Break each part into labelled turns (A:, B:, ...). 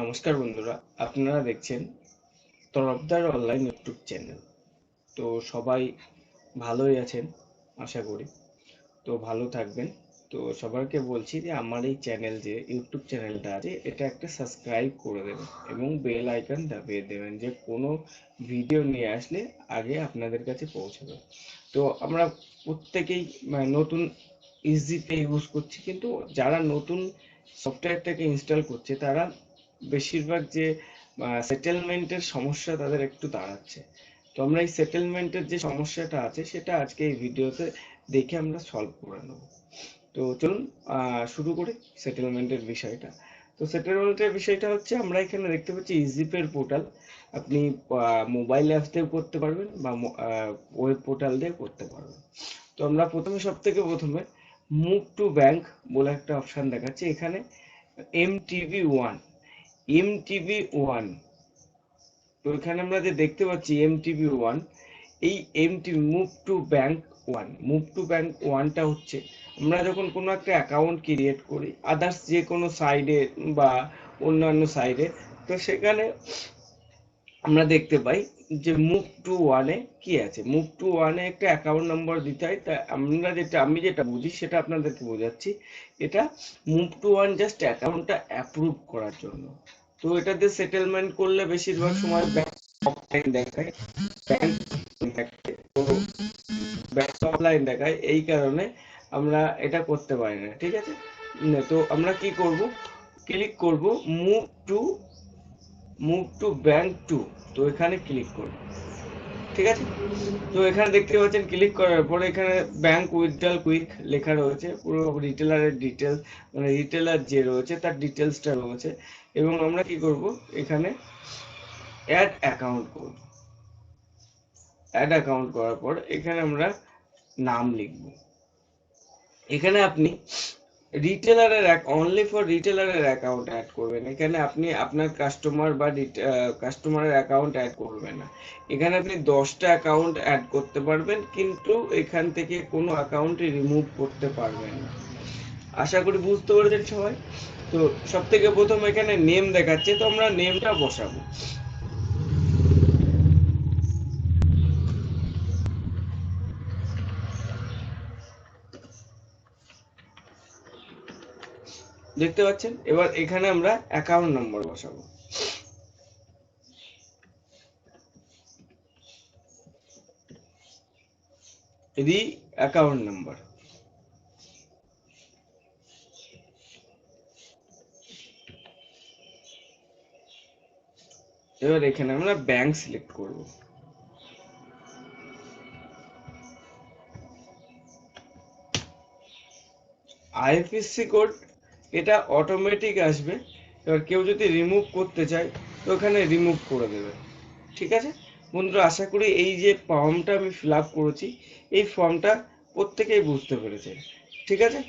A: নমস্কার বন্ধুরা, আপনারা দেখছেন তরফদার অনলাইন ইউটিউব চ্যানেল। তো সবাই ভালোই আছেন আশা করি। তো ভালো থাকবেন। তো সবাইকে বলছি যে আমার এই চ্যানেল যে ইউটিউব চ্যানেলটা আছে এটা একটা সাবস্ক্রাইব করে দেবেন এবং বেল আইকন দাবিয়ে দেবেন যে কোনো ভিডিও নিয়ে আসলে আগে আপনাদের কাছে পৌঁছবে। তো আমরা প্রত্যেকেই নতুন ইজিতে ইউজ করছি, কিন্তু যারা নতুন সফটওয়্যারটাকে ইনস্টল করছে তারা বেশিরভাগ যে সেটেলমেন্টের সমস্যা তাদের একটু দাঁড়াচ্ছে। তো আমরা এই সেটেলমেন্টের যে সমস্যাটা আছে সেটা আজকে এই ভিডিওতে দেখে আমরা সলভ করে নেব। তো চলুন শুরু করি সেটেলমেন্টের বিষয়টা। তো সেটেলমেন্টের বিষয়টা হচ্ছে আমরা এখানে দেখতে পাচ্ছি ইজিপের পোর্টাল। আপনি মোবাইল অ্যাপস দিয়েও করতে পারবেন বা ওয়েব পোর্টাল দিয়ে করতে পারবেন। তো আমরা সব থেকে প্রথমে মুভ টু ব্যাংক বলে একটা অপশন দেখাচ্ছে এখানে। এমটিভি ওয়ান, তো এখানে আমরা যে দেখতে পাচ্ছি এমটিভি ওয়ান, এই মুভ টু ব্যাংক ওয়ানটা হচ্ছে আমরা যখন কোনো একটা অ্যাকাউন্ট ক্রিয়েট করি আদার্স যে কোনো সাইডে বা অন্যান্য সাইডে, তো সেখানে আমরা দেখতে পাই যে মুভ টু ওয়ানে কি আছে। মুভ টু ওয়ানে একটা অ্যাকাউন্ট নম্বর দিতে হয়। তা আমি যেটা বুঝি সেটা আপনাদেরকে বোঝাচ্ছি। এটা মুভ টু ওয়ান জাস্ট অ্যাকাউন্টটা অ্যাপ্রুভ করার জন্য। তো এটাতে সেটেলমেন্ট করলে বেশিরভাগ সময় ব্যাংক অফলাইন দেখায়, ব্যাংক দেখায়, তো ব্যাংক অফলাইন দেখায়, এই কারণে আমরা এটা করতে পারি না। ঠিক আছে, তো আমরা কি করব, ক্লিক করব move to move to bank two. তো এখানে ক্লিক করব। ঠিক আছে, তো এখানে দেখতে পাচ্ছেন ক্লিক করার পরে এখানে ব্যাংক উইথড্রল কুইক লেখা রয়েছে, পুরো রিটেলারের ডিটেলস, মানে রিটেলার যে রয়েছে তার ডিটেলসটা রয়েছে। এবং আমরা কি করব, এখানে অ্যাড অ্যাকাউন্ট করব। অ্যাড অ্যাকাউন্ট করার পর এখানে আমরা নাম লিখব। এখানে আপনি রিটেলারের অনলি ফর রিটেলারের অ্যাকাউন্ট অ্যাড করবেন। এখানে আপনি আপনার কাস্টমার বা কাস্টমারের অ্যাকাউন্ট অ্যাড করবেন না। এখানে আপনি 10টা অ্যাকাউন্ট অ্যাড করতে পারবেন, কিন্তু এখান থেকে কোনো অ্যাকাউন্ট রিমুভ করতে পারবেন না। আশা করি বুঝতে পেরেছেন সবাই। তো সব থেকে প্রথম এখানে নেম দেখাচ্ছে, তো আমরা নেমটা বসাবো। দেখতে পাচ্ছেন, এবার এখানে আমরা অ্যাকাউন্ট নম্বর বসাবো। দি অ্যাকাউন্ট নাম্বার। এবার এখানে আমরা ব্যাংক সিলেক্ট করব। আইএফএসসি কোড এটা অটোমেটিক আসবে। এবার কেউ যদি রিমুভ করতে চায় তো এখানে রিমুভ করে দেবে। ঠিক আছে বন্ধুরা, আশা করি এই যে ফর্মটা আমি ফিল আপ করেছি এই ফর্মটা প্রত্যেকেই বুঝতে পেরেছে। ঠিক আছে,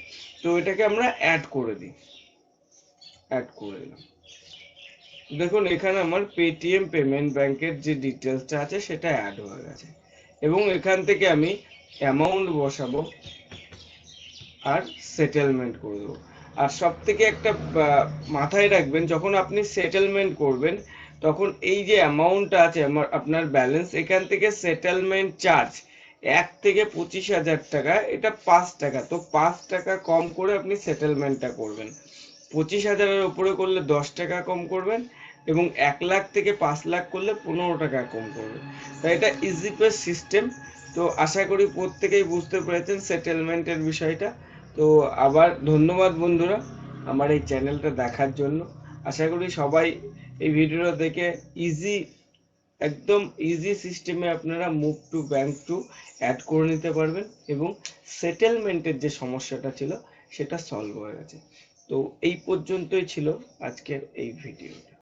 A: তো এটাকে আমরা অ্যাড করে দিই। অ্যাড করে দিলাম। দেখুন এখানে আমার পেটিএম পেমেন্ট ব্যাংকের যে ডিটেলসটা আছে সেটা অ্যাড হয়ে গেছে। এবং এখান থেকে আমি অ্যামাউন্ট বসাবো আর সেটেলমেন্ট করে দেবো। আর সব থেকে একটা মাথায় রাখবেন, যখন আপনি সেটেলমেন্ট করবেন তখন এই যে অ্যামাউন্টটা আছে আপনার ব্যালেন্স, এখান থেকে সেটেলমেন্ট চার্জ 1 থেকে 25,000 টাকা, এটা 5 টাকা। তো 5 টাকা কম করে আপনি সেটেলমেন্টটা করবেন। 25,000-এর উপরে করলে 10 টাকা কম করবেন, এবং 1 লাখ থেকে 5 লাখ করলে 15 টাকা কম করবেন। তাই এটা ইজিপে সিস্টেম। তো আশা করি প্রত্যেকেই বুঝতে পেরেছেন সেটেলমেন্টের বিষয়টা। তো আবার ধন্যবাদ বন্ধুরা আমার এই চ্যানেলটা দেখার জন্য। আশা করি সবাই এই ভিডিওটা দেখে একদম ইজি সিস্টেমে আপনারা move to bank to add করে নিতে পারবেন, এবং সেটেলমেন্টের যে সমস্যাটা ছিল সেটা সলভ হয়ে গেছে। তো এই পর্যন্তই ছিল আজকের এই ভিডিওটা।